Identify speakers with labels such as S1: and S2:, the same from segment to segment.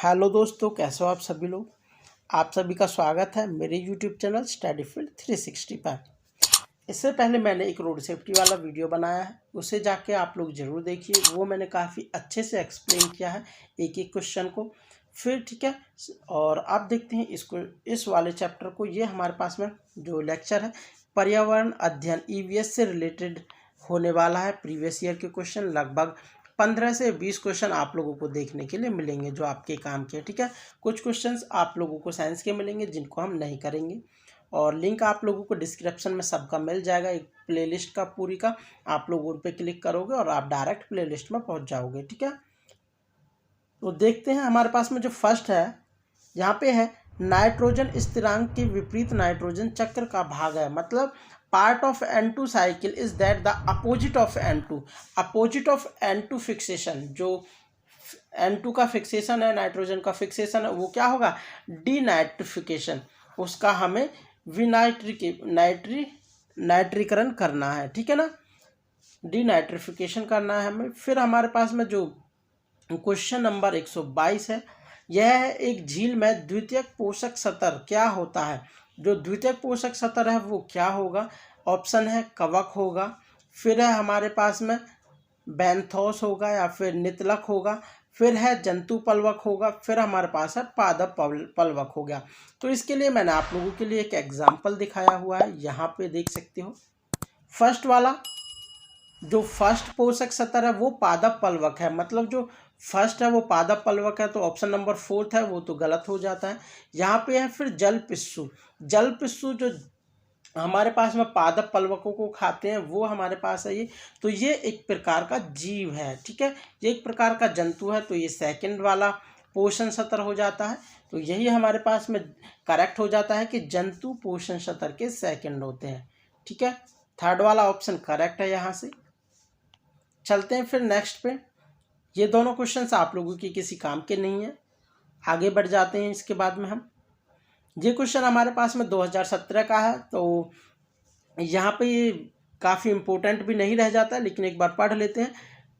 S1: Hello दोस्तों, कैसे हो आप सभी लोग। आप सभी का स्वागत है मेरे यूट्यूब चैनल स्टडी फील्ड 360 पर। इससे पहले मैंने एक रोड सेफ्टी वाला वीडियो बनाया है, उसे जाके आप लोग ज़रूर देखिए। वो मैंने काफ़ी अच्छे से एक्सप्लेन किया है एक एक क्वेश्चन को। फिर ठीक है, और आप देखते हैं इसको, इस वाले चैप्टर को। ये हमारे पास में जो लेक्चर है पर्यावरण अध्ययन ईवीएस से रिलेटेड होने वाला है। प्रीवियस ईयर के क्वेश्चन लगभग 15 से 20 क्वेश्चन आप लोगों को देखने के लिए मिलेंगे जो आपके काम के। ठीक है, कुछ क्वेश्चंस आप लोगों को साइंस के मिलेंगे जिनको हम नहीं करेंगे, और लिंक आप लोगों को डिस्क्रिप्शन में सबका मिल जाएगा, एक प्लेलिस्ट का पूरी का। आप लोग उन पर क्लिक करोगे और आप डायरेक्ट प्लेलिस्ट में पहुंच जाओगे। ठीक है, तो देखते हैं हमारे पास में जो फर्स्ट है, यहाँ पे है नाइट्रोजन स्थिरांक के विपरीत नाइट्रोजन चक्र का भाग है। मतलब part of N2 cycle is that the opposite of N2। Opposite of N2 fixation, जो N2 का फिक्सेशन है, नाइट्रोजन का फिक्सेशन है, वो क्या होगा, डीनाइट्रिफिकेशन। उसका हमें नाइट्रीकरण करना है। ठीक है ना, डीनाइट्रिफिकेशन करना है हमें। फिर हमारे पास में जो क्वेश्चन नंबर 122 है, यह है एक झील में द्वितीयक पोषक सतर क्या होता है। जो द्वितीयक पोषक सतर है वो क्या होगा। ऑप्शन है कवक होगा, फिर है हमारे पास में बैंथोस होगा या फिर नितलक होगा, फिर है जंतु पलवक होगा, फिर हमारे पास है पादप पलवक हो गया। तो इसके लिए मैंने आप लोगों के लिए एक एग्जाम्पल दिखाया हुआ है, यहाँ पे देख सकते हो। फर्स्ट वाला जो फर्स्ट पोषक सतर है वो पादप पलवक है। मतलब जो फर्स्ट है वो पादप पलवक है, तो ऑप्शन नंबर 4 है वो तो गलत हो जाता है। यहाँ पे है फिर जल पिस्सू। जल पिस्सू जो हमारे पास में पादप पलवकों को खाते हैं वो हमारे पास है ये। तो ये एक प्रकार का जीव है। ठीक है, ये एक प्रकार का जंतु है, तो ये सेकंड वाला पोषण सतर हो जाता है। तो यही हमारे पास में करेक्ट हो जाता है कि जंतु पोषण सतर के सेकंड होते हैं। ठीक है, थर्ड वाला ऑप्शन करेक्ट है। यहाँ से चलते हैं फिर नेक्स्ट पे। ये दोनों क्वेश्चंस आप लोगों के किसी काम के नहीं है, आगे बढ़ जाते हैं। इसके बाद में हम ये क्वेश्चन हमारे पास में 2017 का है, तो यहाँ पे ये काफ़ी इम्पोर्टेंट भी नहीं रह जाता, लेकिन एक बार पढ़ लेते हैं।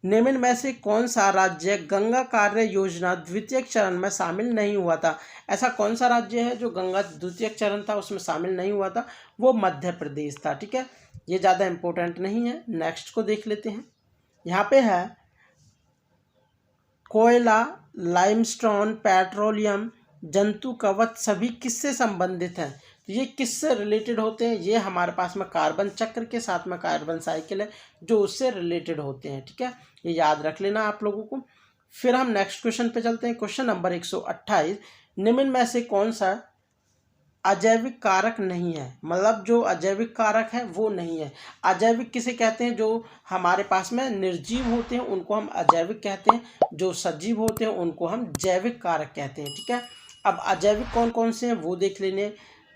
S1: निम्न में से कौन सा राज्य गंगा कार्य योजना द्वितीय चरण में शामिल नहीं हुआ था। ऐसा कौन सा राज्य है जो गंगा द्वितीय चरण था उसमें शामिल नहीं हुआ था, वो मध्य प्रदेश था। ठीक है, ये ज़्यादा इम्पोर्टेंट नहीं है। नेक्स्ट को देख लेते हैं। यहाँ पे है कोयला, लाइमस्टोन, पेट्रोलियम, जंतु कवच सभी किससे संबंधित हैं। तो ये किससे रिलेटेड होते हैं, ये हमारे पास में कार्बन चक्र के साथ में कार्बन साइकिल है जो उससे रिलेटेड होते हैं। ठीक है, ये याद रख लेना आप लोगों को। फिर हम नेक्स्ट क्वेश्चन पे चलते हैं। क्वेश्चन नंबर 128, निम्न में से कौन सा अजैविक कारक नहीं है। मतलब जो अजैविक कारक है वो नहीं है। अजैविक किसे कहते हैं, जो हमारे पास में निर्जीव होते हैं उनको हम अजैविक कहते हैं, जो सजीव होते हैं उनको हम जैविक कारक कहते हैं। ठीक है, अब अजैविक कौन कौन से हैं वो देख लेने।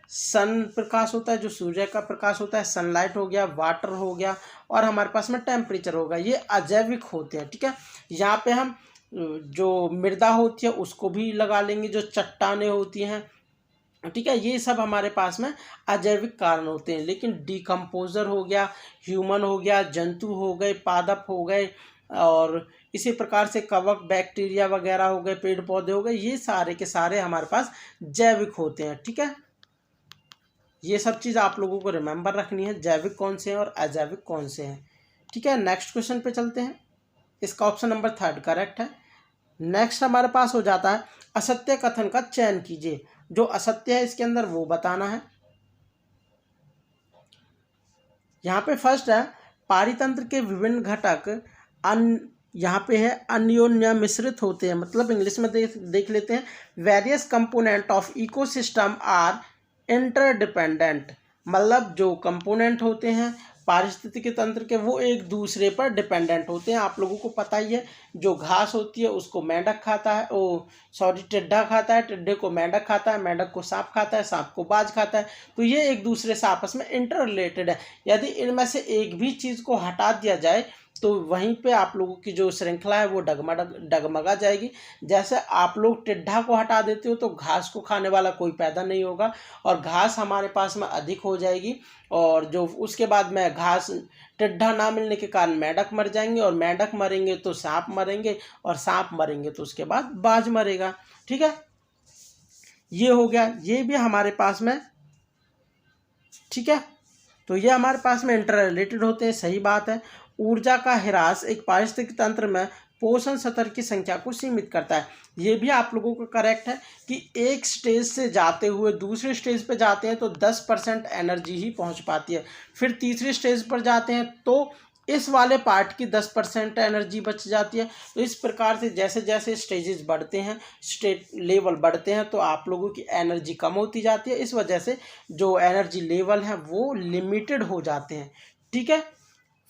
S1: सन प्रकाश होता है, जो सूर्य का प्रकाश होता है, सनलाइट हो गया, वाटर हो गया, और हमारे पास में टेम्परेचर होगा, ये अजैविक होते हैं। ठीक है, यहाँ पे हम जो मृदा होती है उसको भी लगा लेंगे, जो चट्टानें होती हैं। ठीक है, ये सब हमारे पास में अजैविक कारण होते हैं। लेकिन डिकम्पोजर हो गया, ह्यूमन हो गया, जंतु हो गए, पादप हो गए, और इसी प्रकार से कवक, बैक्टीरिया वगैरह हो गए, पेड़ पौधे हो गए, ये सारे के सारे हमारे पास जैविक होते हैं। ठीक है, ये सब चीज़ आप लोगों को रिमेंबर रखनी है, जैविक कौन से हैं और अजैविक कौन से हैं। ठीक है, नेक्स्ट क्वेश्चन पे चलते हैं। इसका ऑप्शन नंबर 3 करेक्ट है। नेक्स्ट हमारे पास हो जाता है असत्य कथन का चयन कीजिए। जो असत्य है इसके अंदर वो बताना है। यहाँ पे फर्स्ट है पारितंत्र के विभिन्न घटक यहाँ पे है अन्योन्य मिश्रित होते हैं। मतलब इंग्लिश में देख लेते हैं, various component of ecosystem are interdependent. मतलब जो कंपोनेंट होते हैं पारिस्थितिकी तंत्र के वो एक दूसरे पर डिपेंडेंट होते हैं। आप लोगों को पता ही है, जो घास होती है उसको मेंढक खाता है, टिड्डा खाता है, टिड्डे को मेंढक खाता है, मेंढक को सांप खाता है, सांप को बाज खाता है। तो ये एक दूसरे से आपस में इंटर रिलेटेड है। यदि इनमें से एक भी चीज़ को हटा दिया जाए तो वहीं पे आप लोगों की जो श्रृंखला है वो डगमगा जाएगी। जैसे आप लोग टिड्ढा को हटा देते हो तो घास को खाने वाला कोई पैदा नहीं होगा और घास हमारे पास में अधिक हो जाएगी, और जो उसके बाद में घास टिड्ढा ना मिलने के कारण मेंढक मर जाएंगे, और मेंढक मरेंगे तो सांप मरेंगे, और सांप मरेंगे तो उसके बाद बाज मरेगा। ठीक है, ये हो गया, ये भी हमारे पास में। ठीक है, तो ये हमारे पास में इंटर रिलेटेड होते हैं, सही बात है। ऊर्जा का ह्रास एक पारिस्थितिक तंत्र में पोषण स्तर की संख्या को सीमित करता है, ये भी आप लोगों को करेक्ट है कि एक स्टेज से जाते हुए दूसरे स्टेज पे जाते हैं तो 10% एनर्जी ही पहुंच पाती है, फिर तीसरे स्टेज पर जाते हैं तो इस वाले पार्ट की 10% एनर्जी बच जाती है। तो इस प्रकार से जैसे जैसे स्टेजेस बढ़ते हैं, स्टेट लेवल बढ़ते हैं, तो आप लोगों की एनर्जी कम होती जाती है, इस वजह से जो एनर्जी लेवल है वो लिमिटेड हो जाते हैं। ठीक है,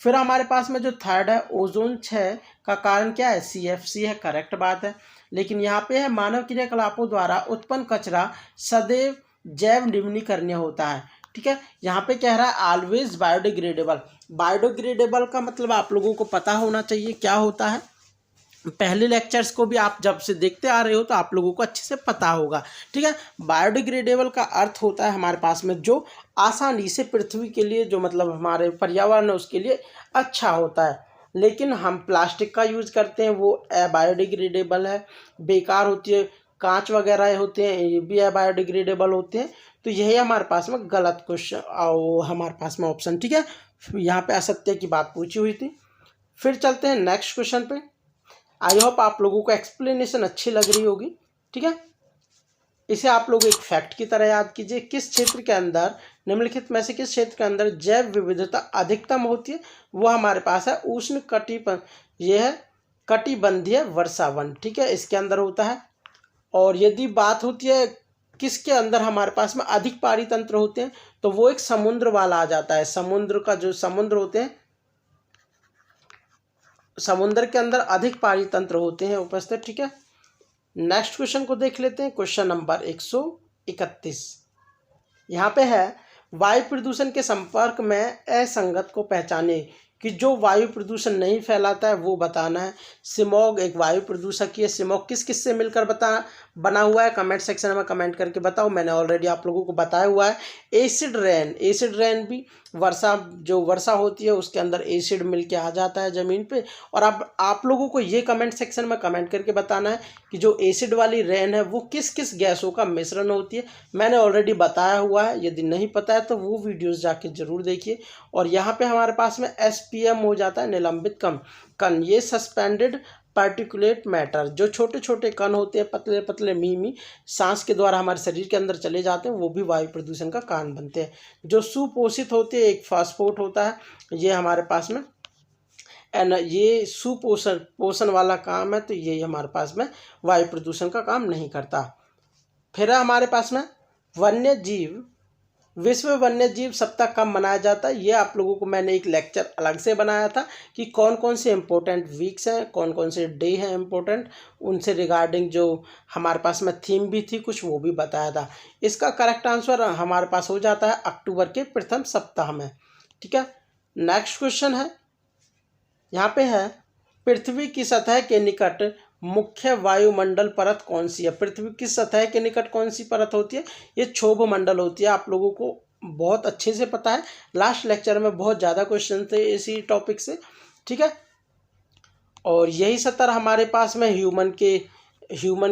S1: फिर हमारे पास में जो थर्ड है ओजोन क्षय का कारण क्या है, CFC है, करेक्ट बात है। लेकिन यहाँ पे है मानव क्रियाकलापों द्वारा उत्पन्न कचरा सदैव जैव निम्नीकरणीय होता है। ठीक है, यहाँ पे कह रहा है ऑलवेज बायोडिग्रेडेबल। बायोडिग्रेडेबल का मतलब आप लोगों को पता होना चाहिए क्या होता है, पहले लेक्चर्स को भी आप जब से देखते आ रहे हो तो आप लोगों को अच्छे से पता होगा। ठीक है, बायोडिग्रेडेबल का अर्थ होता है हमारे पास में जो आसानी से पृथ्वी के लिए, जो मतलब हमारे पर्यावरण है उसके लिए अच्छा होता है। लेकिन हम प्लास्टिक का यूज़ करते हैं, वो बायोडिग्रेडेबल है, बेकार होती है। कांच वगैरह होते हैं, ये भी बायोडिग्रेडेबल होते हैं। तो यही हमारे पास में गलत क्वेश्चन हमारे पास में ऑप्शन। ठीक है, यहाँ पे असत्य की बात पूछी हुई थी। फिर चलते हैं नेक्स्ट क्वेश्चन पे। आई होप आप लोगों को एक्सप्लेनेशन अच्छी लग रही होगी। ठीक है, इसे आप लोग एक फैक्ट की तरह याद कीजिए। किस क्षेत्र के अंदर, निम्नलिखित में से किस क्षेत्र के अंदर जैव विविधता अधिकतम होती है, वो हमारे पास है उष्ण यह है कटिबंधीय वर्षावन। ठीक है, इसके अंदर होता है। और यदि बात होती है किसके अंदर हमारे पास में अधिक पहाड़ी तंत्र होते हैं, तो वो एक समुद्र वाला आ जाता है। समुद्र का जो समुद्र होते हैं, समुद्र के अंदर अधिक पहाड़ी तंत्र होते हैं उपस्थित। ठीक है, नेक्स्ट क्वेश्चन को देख लेते हैं। क्वेश्चन नंबर 131 यहाँ पे है, वायु प्रदूषण के संपर्क में असंगत को पहचाने, कि जो वायु प्रदूषण नहीं फैलाता है वो बताना है। स्मॉग एक वायु प्रदूषक ही है। स्मॉग किस किस से मिलकर बना हुआ है, कमेंट सेक्शन में कमेंट करके बताओ। मैंने ऑलरेडी आप लोगों को बताया हुआ है। एसिड रेन भी जो वर्षा होती है उसके अंदर एसिड मिल के आ जाता है ज़मीन पे। और अब आप लोगों को ये कमेंट सेक्शन में कमेंट करके बताना है कि जो एसिड वाली रेन है वो किस किस गैसों का मिश्रण होती है। मैंने ऑलरेडी बताया हुआ है, यदि नहीं पता है तो वो वीडियोस जाके ज़रूर देखिए। और यहाँ पे हमारे पास में SPM हो जाता है, निलंबित कण। ये सस्पेंडेड पार्टिकुलेट मैटर, जो छोटे छोटे कण होते हैं, पतले पतले मी सांस के द्वारा हमारे शरीर के अंदर चले जाते हैं, वो भी वायु प्रदूषण का कारण बनते हैं। जो सुपोषित होते हैं, एक फास्फोट होता है, ये हमारे पास में ये सुपोषण वाला काम है, तो ये हमारे पास में वायु प्रदूषण का काम नहीं करता। फिर हमारे पास में वन्य जीव, विश्व वन्य जीव सप्ताह कब मनाया जाता है, ये आप लोगों को मैंने एक लेक्चर अलग से बनाया था कि कौन कौन से इम्पोर्टेंट वीक्स हैं, कौन कौन से डे हैं इम्पोर्टेंट, उनसे रिगार्डिंग जो हमारे पास में थीम भी थी कुछ, वो भी बताया था। इसका करेक्ट आंसर हमारे पास हो जाता है अक्टूबर के प्रथम सप्ताह में। ठीक है, नेक्स्ट क्वेश्चन है, यहाँ पे है, पृथ्वी की सतह के निकट मुख्य वायुमंडल परत कौन सी है। पृथ्वी की सतह के निकट कौन सी परत होती है, ये क्षोभ मंडल होती है। आप लोगों को बहुत अच्छे से पता है, लास्ट लेक्चर में बहुत ज़्यादा क्वेश्चन थे इसी टॉपिक से। ठीक है, और यही सतर हमारे पास में ह्यूमन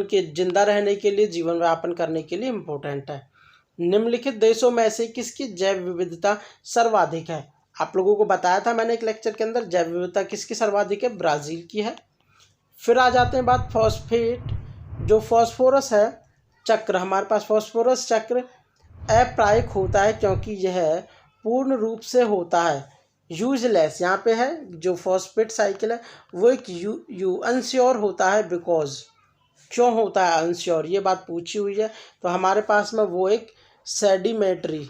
S1: के जिंदा रहने के लिए, जीवन व्यापन करने के लिए इम्पोर्टेंट है। निम्नलिखित देशों में से किसकी जैव विविधता सर्वाधिक है। आप लोगों को बताया था मैंने एक लेक्चर के अंदर, जैव विविधता किसकी सर्वाधिक है, ब्राज़ील की है। फिर आ जाते हैं बात फॉस्फेट, जो फॉस्फोरस है चक्र, हमारे पास फॉस्फोरस चक्र अप्रायिक होता है क्योंकि यह पूर्ण रूप से होता है यूजलेस। यहाँ पे है जो फॉस्फेट साइकिल है वो एक अनश्योर होता है, बिकॉज क्यों होता है अनश्योर, ये बात पूछी हुई है। तो हमारे पास में वो एक सेडिमेंट्री,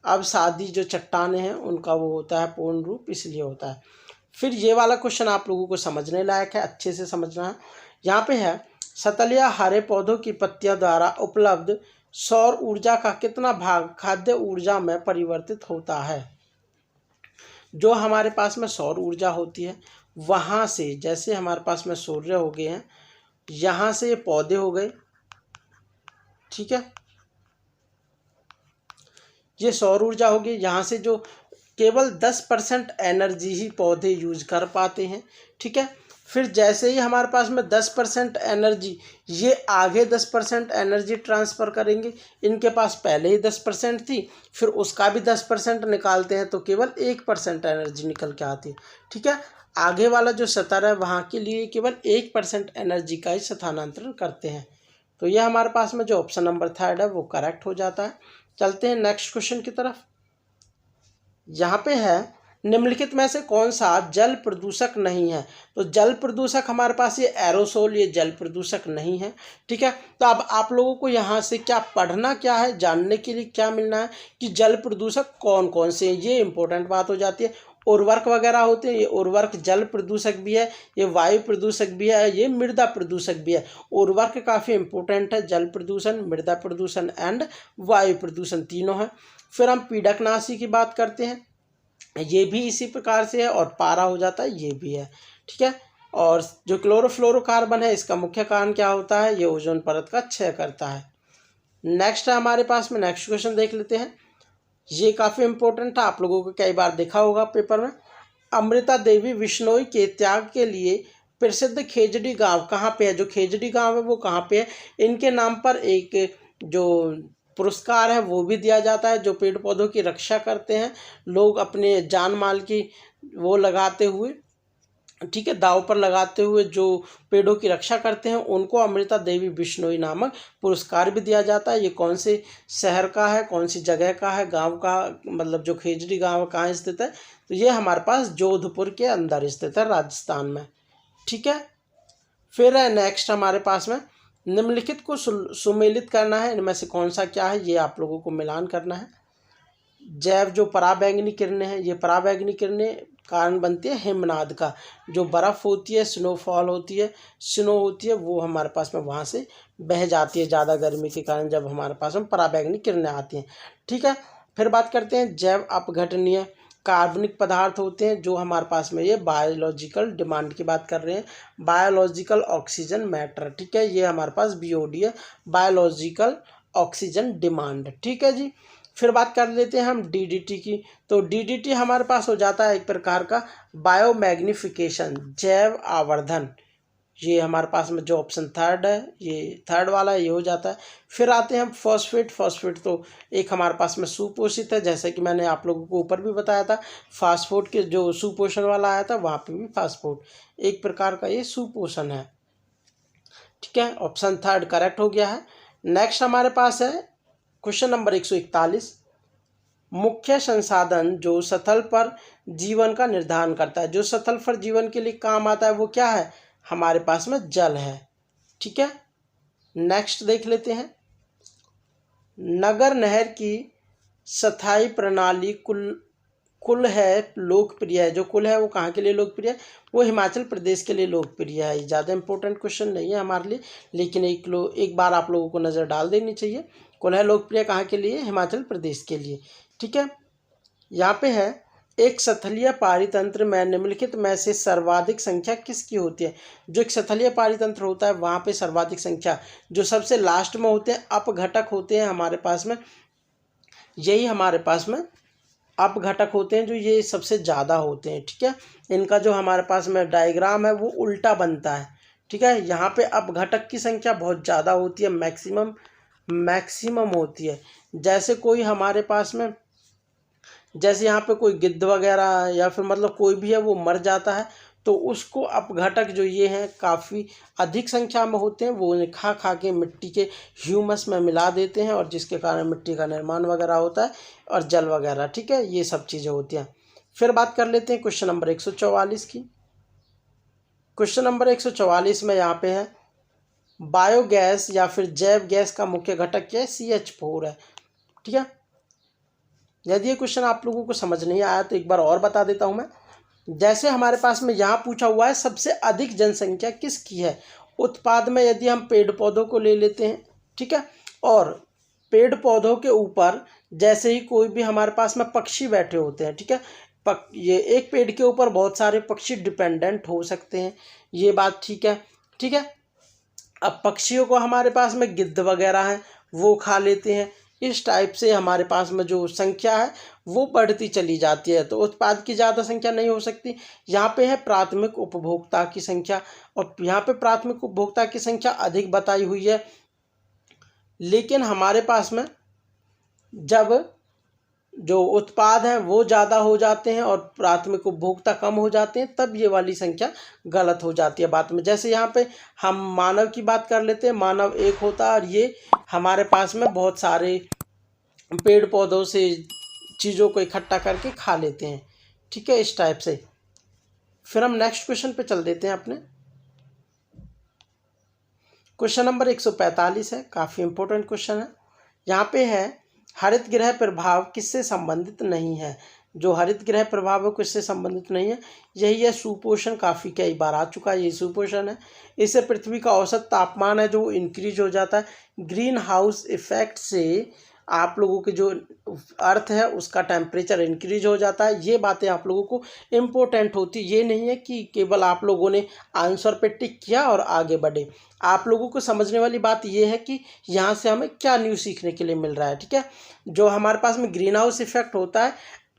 S1: अब शादी जो चट्टाने हैं उनका वो होता है पूर्ण रूप, इसलिए होता है। फिर ये वाला क्वेश्चन आप लोगों को समझने लायक है, अच्छे से समझना है। यहाँ पे है, सतल या हरे पौधों की पत्तियों द्वारा उपलब्ध सौर ऊर्जा का कितना भाग खाद्य ऊर्जा में परिवर्तित होता है। जो हमारे पास में सौर ऊर्जा होती है वहाँ से, जैसे हमारे पास में सूर्य हो गए हैं, यहाँ से ये पौधे हो गए, ठीक है, ये सौर ऊर्जा होगी। यहाँ से जो केवल 10% एनर्जी ही पौधे यूज कर पाते हैं, ठीक है। फिर जैसे ही हमारे पास में 10% एनर्जी, ये आगे 10% एनर्जी ट्रांसफ़र करेंगे। इनके पास पहले ही 10% थी, फिर उसका भी 10% निकालते हैं तो केवल 1% एनर्जी निकल के आती है, ठीक है। आगे वाला जो स्तर है वहाँ के लिए केवल 1% एनर्जी का ही स्थानांतरण करते हैं। तो ये हमारे पास में जो ऑप्शन नंबर 3 है वो करेक्ट हो जाता है। चलते हैं नेक्स्ट क्वेश्चन की तरफ। यहाँ पे है, निम्नलिखित में से कौन सा जल प्रदूषक नहीं है। तो जल प्रदूषक हमारे पास ये एरोसोल, ये जल प्रदूषक नहीं है, ठीक है। तो अब आप लोगों को यहाँ से क्या पढ़ना क्या है, जानने के लिए क्या मिलना है कि जल प्रदूषक कौन कौन से हैं, ये इंपॉर्टेंट बात हो जाती है। उर्वरक वगैरह होते हैं, ये उर्वरक जल प्रदूषक भी है, ये वायु प्रदूषक भी है, ये मृदा प्रदूषक भी है। उर्वरक काफ़ी इंपॉर्टेंट है, जल प्रदूषण, मृदा प्रदूषण एंड वायु प्रदूषण तीनों है। फिर हम पीडकनाशी की बात करते हैं, ये भी इसी प्रकार से है, और पारा हो जाता है, ये भी है, ठीक है। और जो क्लोरोफ्लोरोकार्बन है, इसका मुख्य कारण क्या होता है, ये ओजोन परत का क्षय करता है। नेक्स्ट है हमारे पास में, नेक्स्ट क्वेश्चन देख लेते हैं। ये काफ़ी इंपॉर्टेंट था, आप लोगों को कई बार देखा होगा पेपर में। अमृता देवी बिश्नोई के त्याग के लिए प्रसिद्ध खेजड़ी गांव कहाँ पे है। जो खेजड़ी गांव है वो कहाँ पे है, इनके नाम पर एक जो पुरस्कार है वो भी दिया जाता है। जो पेड़ पौधों की रक्षा करते हैं लोग, अपने जान माल की वो लगाते हुए, ठीक है, दाव पर लगाते हुए जो पेड़ों की रक्षा करते हैं, उनको अमृता देवी बिश्नोई नामक पुरस्कार भी दिया जाता है। ये कौन से शहर का है, कौन सी जगह का है, गांव का, मतलब जो खेजड़ी गांव कहाँ स्थित है, तो ये हमारे पास जोधपुर के अंदर स्थित है, राजस्थान में, ठीक है। फिर है नेक्स्ट हमारे पास में, निम्नलिखित को सुमेलित करना है, इनमें से कौन सा क्या है, ये आप लोगों को मिलान करना है। जैव जो पराबैंगनी किरणें हैं, ये पराबैंगनी किरणें कारण बनती है हिमनाद का। जो बर्फ़ होती है, स्नोफॉल होती है, स्नो होती है, वो हमारे पास में वहाँ से बह जाती है ज़्यादा गर्मी के कारण, जब हमारे पास में पराबैंगनी किरणें आती हैं, ठीक है। फिर बात करते हैं जैव अपघटनीय कार्बनिक पदार्थ होते हैं, जो हमारे पास में ये बायोलॉजिकल डिमांड की बात कर रहे हैं, बायोलॉजिकल ऑक्सीजन मैटर, ठीक है, ये हमारे पास BOD है, बायोलॉजिकल ऑक्सीजन डिमांड, ठीक है जी। फिर बात कर लेते हैं हम DDT की। तो DDT हमारे पास हो जाता है एक प्रकार का बायोमैग्निफिकेशन, जैव आवर्धन, ये हमारे पास में जो ऑप्शन 3 है, ये 3rd वाला ये हो जाता है। फिर आते हैं हम फॉस्फेट। फॉस्फेट तो एक हमारे पास में सुपोषित है, जैसे कि मैंने आप लोगों को ऊपर भी बताया था, फास्फोट के जो सुपोषण वाला आया था वहाँ पे भी फास्फोट एक प्रकार का ये सुपोषण है, ठीक है। ऑप्शन 3rd करेक्ट हो गया है। नेक्स्ट हमारे पास है क्वेश्चन नंबर 141, मुख्य संसाधन जो सतह पर जीवन का निर्धारण करता है। जो सतह पर जीवन के लिए काम आता है वो क्या है, हमारे पास में जल है, ठीक है। नेक्स्ट देख लेते हैं, नगर नहर की स्थायी प्रणाली कुल है लोकप्रिय है। जो कुल है वो कहाँ के लिए लोकप्रिय है, वो हिमाचल प्रदेश के लिए लोकप्रिय है। ज़्यादा इंपॉर्टेंट क्वेश्चन नहीं है हमारे लिए, लेकिन एक बार आप लोगों को नज़र डाल देनी चाहिए। कुल है लोकप्रिय कहाँ के लिए, हिमाचल प्रदेश के लिए, ठीक है। यहाँ पे है, एक सतहीय पारितंत्र में निम्नलिखित में से सर्वाधिक संख्या किसकी होती है। जो एक सतहीय पारितंत्र होता है वहाँ पे सर्वाधिक संख्या जो सबसे लास्ट में होते हैं, अपघटक होते हैं हमारे पास में, यही हमारे पास में अपघटक होते हैं, जो ये सबसे ज़्यादा होते हैं, ठीक है। इनका जो हमारे पास में डायग्राम है वो उल्टा बनता है, ठीक है। यहाँ पे अपघटक की संख्या बहुत ज़्यादा होती है, मैक्सिमम होती है। जैसे कोई हमारे पास में, जैसे यहाँ पे कोई गिद्ध वगैरह या फिर मतलब कोई भी है वो मर जाता है, तो उसको अपघटक जो ये हैं काफ़ी अधिक संख्या में होते हैं, वो उन्हें खा खा के मिट्टी के ह्यूमस में मिला देते हैं, और जिसके कारण मिट्टी का निर्माण वगैरह होता है और जल वगैरह, ठीक है, ये सब चीज़ें होती हैं। फिर बात कर लेते हैं क्वेश्चन नंबर 144 की। क्वेश्चन नंबर 144 में यहाँ पे है, बायोगैस या फिर जैव गैस का मुख्य घटक क्या है, CH4 है, ठीक है। यदि ये क्वेश्चन आप लोगों को समझ नहीं आया तो एक बार और बता देता हूँ मैं। जैसे हमारे पास में यहाँ पूछा हुआ है सबसे अधिक जनसंख्या किसकी है उत्पाद में, यदि हम पेड़ पौधों को ले लेते हैं, ठीक है, और पेड़ पौधों के ऊपर जैसे ही कोई भी हमारे पास में पक्षी बैठे होते हैं, ठीक है, ये एक पेड़ के ऊपर बहुत सारे पक्षी डिपेंडेंट हो सकते हैं, ये बात ठीक है। ठीक है, अब पक्षियों को हमारे पास में गिद्ध वगैरह हैं वो खा लेते हैं। इस टाइप से हमारे पास में जो संख्या है वो बढ़ती चली जाती है, तो उत्पाद की ज़्यादा संख्या नहीं हो सकती। यहाँ पे है प्राथमिक उपभोक्ता की संख्या, और यहाँ पे प्राथमिक उपभोक्ता की संख्या अधिक बताई हुई है, लेकिन हमारे पास में जब जो उत्पाद हैं वो ज़्यादा हो जाते हैं और प्राथमिक उपभोक्ता कम हो जाते हैं, तब ये वाली संख्या गलत हो जाती है बात में। जैसे यहाँ पे हम मानव की बात कर लेते हैं, मानव एक होता है और ये हमारे पास में बहुत सारे पेड़ पौधों से चीज़ों को इकट्ठा करके खा लेते हैं। ठीक है, इस टाइप से। फिर हम नेक्स्ट क्वेश्चन पे चल देते हैं अपने। क्वेश्चन नंबर 145 है, काफ़ी इंपॉर्टेंट क्वेश्चन है। यहाँ पे है हरित गृह प्रभाव किससे संबंधित नहीं है। जो हरित गृह प्रभाव है किससे संबंधित नहीं है, यही है सुपोषण। काफ़ी कई बार आ चुका है, ये सुपोषण है। इससे पृथ्वी का औसत तापमान है जो इंक्रीज हो जाता है। ग्रीन हाउस इफेक्ट से आप लोगों के जो अर्थ है उसका टेम्परेचर इंक्रीज हो जाता है। ये बातें आप लोगों को इम्पोर्टेंट होती, ये नहीं है कि केवल आप लोगों ने आंसर पे टिक किया और आगे बढ़े। आप लोगों को समझने वाली बात ये है कि यहाँ से हमें क्या न्यू सीखने के लिए मिल रहा है। ठीक है, जो हमारे पास में ग्रीन हाउस इफेक्ट होता है,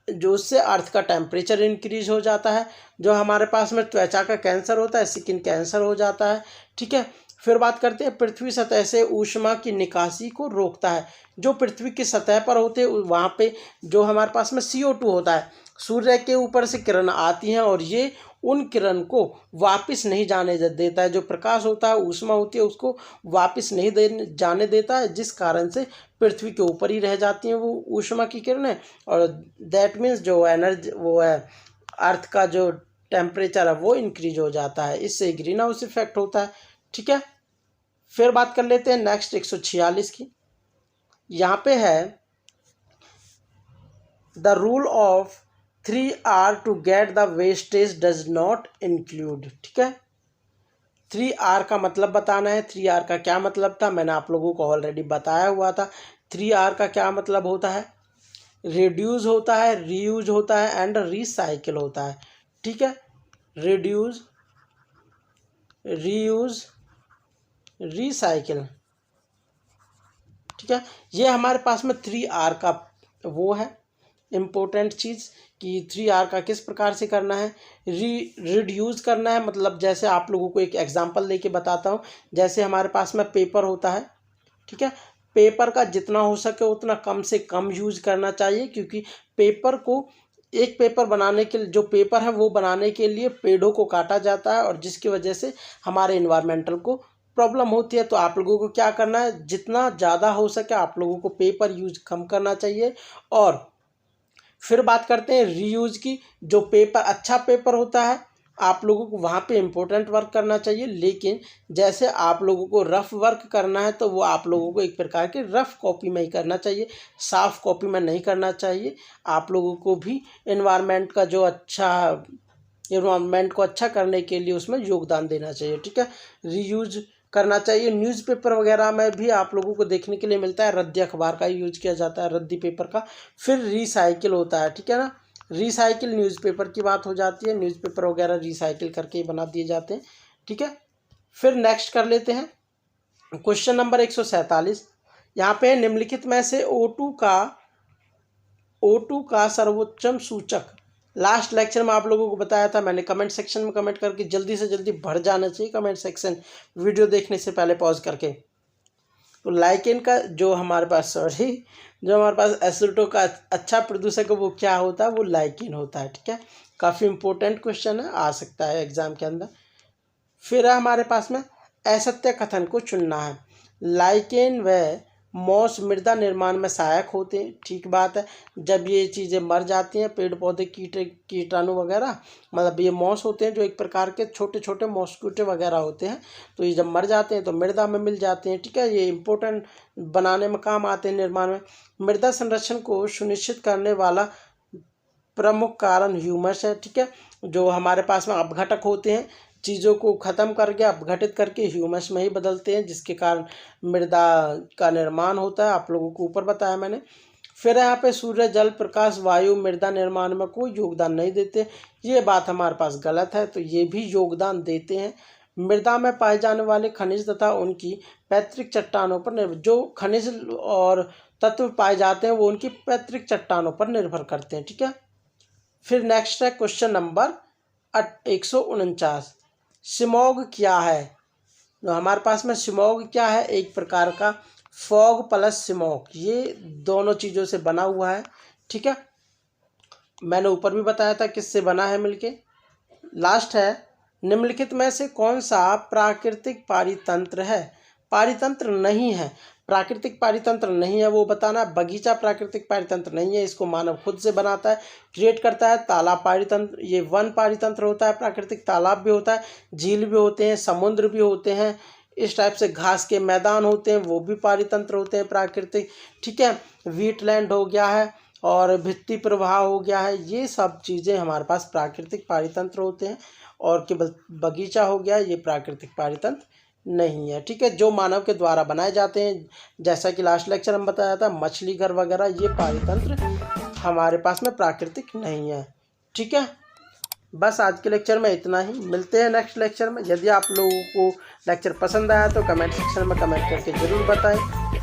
S1: जो उससे अर्थ का टेम्परेचर इंक्रीज हो जाता है। जो हमारे पास में त्वचा का कैंसर होता है, स्किन कैंसर हो जाता है। ठीक है, फिर बात करते हैं पृथ्वी सतह से ऊष्मा की निकासी को रोकता है। जो पृथ्वी की सतह पर होते हैं वहाँ पे जो हमारे पास में CO2 होता है, सूर्य के ऊपर से किरण आती हैं और ये उन किरण को वापस नहीं जाने देता है। जो प्रकाश होता है, ऊष्मा होती है, उसको वापस नहीं जाने देता है, जिस कारण से पृथ्वी के ऊपर ही रह जाती हैं वो ऊष्मा की किरणें। और दैट मीन्स जो एनर्जी वो है अर्थ का जो टेम्परेचर है वो इंक्रीज हो जाता है, इससे ग्रीन हाउस इफेक्ट होता है। ठीक है, फिर बात कर लेते हैं नेक्स्ट 146 की। यहाँ पे है the rule of 3R to get the wastage does not include. ठीक है, 3R का मतलब बताना है। 3R का क्या मतलब था मैंने आप लोगों को ऑलरेडी बताया हुआ था। 3R का क्या मतलब होता है, रिड्यूस होता है, रीयूज होता है एंड रिसाइकिल होता है। ठीक है, रिड्यूस, रीयूज, रिसाइकिल। ठीक है, ये हमारे पास में 3R का वो है इम्पोर्टेंट चीज़ कि 3R का किस प्रकार से करना है। रिड्यूस करना है, मतलब जैसे आप लोगों को एक एग्जांपल लेके बताता हूँ। जैसे हमारे पास में पेपर होता है, ठीक है, पेपर का जितना हो सके उतना कम से कम यूज़ करना चाहिए, क्योंकि पेपर को एक पेपर बनाने के लिए जो पेपर है वो बनाने के लिए पेड़ों को काटा जाता है, और जिसकी वजह से हमारे इन्वायरमेंटल को प्रॉब्लम होती है। तो आप लोगों को क्या करना है, जितना ज़्यादा हो सके आप लोगों को पेपर यूज कम करना चाहिए। और फिर बात करते हैं रीयूज़ की। जो पेपर अच्छा पेपर होता है आप लोगों को वहाँ पे इम्पोर्टेंट वर्क करना चाहिए, लेकिन जैसे आप लोगों को रफ़ वर्क करना है तो वो आप लोगों को एक प्रकार के रफ़ कॉपी में ही करना चाहिए, साफ़ कॉपी में नहीं करना चाहिए। आप लोगों को भी इन्वायरमेंट को अच्छा करने के लिए उसमें योगदान देना चाहिए। ठीक है, रीयूज करना चाहिए। न्यूज़पेपर वगैरह में भी आप लोगों को देखने के लिए मिलता है रद्दी अखबार का यूज किया जाता है, रद्दी पेपर का। फिर रिसाइकिल होता है, ठीक है ना, रिसाइकिल न्यूज़पेपर की बात हो जाती है, न्यूज़पेपर वगैरह रिसाइकिल करके ही बना दिए जाते हैं। ठीक है, फिर नेक्स्ट कर लेते हैं क्वेश्चन नंबर 147। यहाँ पे निम्नलिखित में से O2 का सर्वोच्चम सूचक। लास्ट लेक्चर में आप लोगों को बताया था मैंने, कमेंट सेक्शन में कमेंट करके जल्दी से जल्दी भर जाना चाहिए कमेंट सेक्शन वीडियो देखने से पहले पॉज करके। तो लाइकेन का जो हमारे पास एसिटो का अच्छा प्रदूषक है वो क्या होता है, वो लाइकेन होता है। ठीक है, काफ़ी इंपॉर्टेंट क्वेश्चन है, आ सकता है एग्जाम के अंदर। फिर हमारे पास में असत्य कथन को चुनना है। लाइकेन व मॉस मृदा निर्माण में सहायक होते हैं, ठीक बात है। जब ये चीज़ें मर जाती हैं, पेड़ पौधे कीटाणु वगैरह, मतलब ये मॉस होते हैं जो एक प्रकार के छोटे छोटे मॉस्किटो वगैरह होते हैं, तो ये जब मर जाते हैं तो मृदा में मिल जाते हैं। ठीक है, ये इंपॉर्टेंट बनाने में काम आते हैं निर्माण में। मृदा संरक्षण को सुनिश्चित करने वाला प्रमुख कारण ह्यूमस है। ठीक है, जो हमारे पास में अपघटक होते हैं, चीज़ों को ख़त्म करके अपघटित करके ह्यूमस में ही बदलते हैं, जिसके कारण मृदा का निर्माण होता है। आप लोगों को ऊपर बताया मैंने। फिर यहाँ पे सूर्य, जल, प्रकाश, वायु, मृदा निर्माण में कोई योगदान नहीं देते। ये बात हमारे पास गलत है, तो ये भी योगदान देते हैं। मृदा में पाए जाने वाले खनिज तथा उनकी पैतृक चट्टानों पर निर्भर, जो खनिज और तत्व पाए जाते हैं वो उनकी पैतृक चट्टानों पर निर्भर करते हैं। ठीक है, फिर नेक्स्ट है क्वेश्चन नंबर 149। स्मॉग क्या है? तो हमारे पास में स्मॉग क्या है? एक प्रकार का फॉग प्लस स्मॉग, ये दोनों चीज़ों से बना हुआ है। ठीक है, मैंने ऊपर भी बताया था किससे बना है मिलके। लास्ट है, निम्नलिखित में से कौन सा प्राकृतिक पारितंत्र है? पारितंत्र नहीं है, प्राकृतिक पारितंत्र नहीं है वो बताना। बगीचा प्राकृतिक पारितंत्र नहीं है, इसको मानव खुद से बनाता है, क्रिएट करता है। तालाब पारितंत्र, ये वन पारितंत्र होता है प्राकृतिक। तालाब भी होता है, झील भी होते हैं, समुद्र भी होते हैं, इस टाइप से घास के मैदान होते हैं, वो भी पारितंत्र होते हैं प्राकृतिक। ठीक है, वीटलैंड हो गया है और भित्ति प्रवाह हो गया है, ये सब चीज़ें हमारे पास प्राकृतिक पारितंत्र होते हैं। और केवल बगीचा हो गया, ये प्राकृतिक पारितंत्र नहीं है। ठीक है, जो मानव के द्वारा बनाए जाते हैं, जैसा कि लास्ट लेक्चर में बताया था, मछली घर वगैरह, ये पारितंत्र हमारे पास में प्राकृतिक नहीं है। ठीक है, बस आज के लेक्चर में इतना ही। मिलते हैं नेक्स्ट लेक्चर में। यदि आप लोगों को लेक्चर पसंद आया तो कमेंट सेक्शन में कमेंट करके ज़रूर बताएं।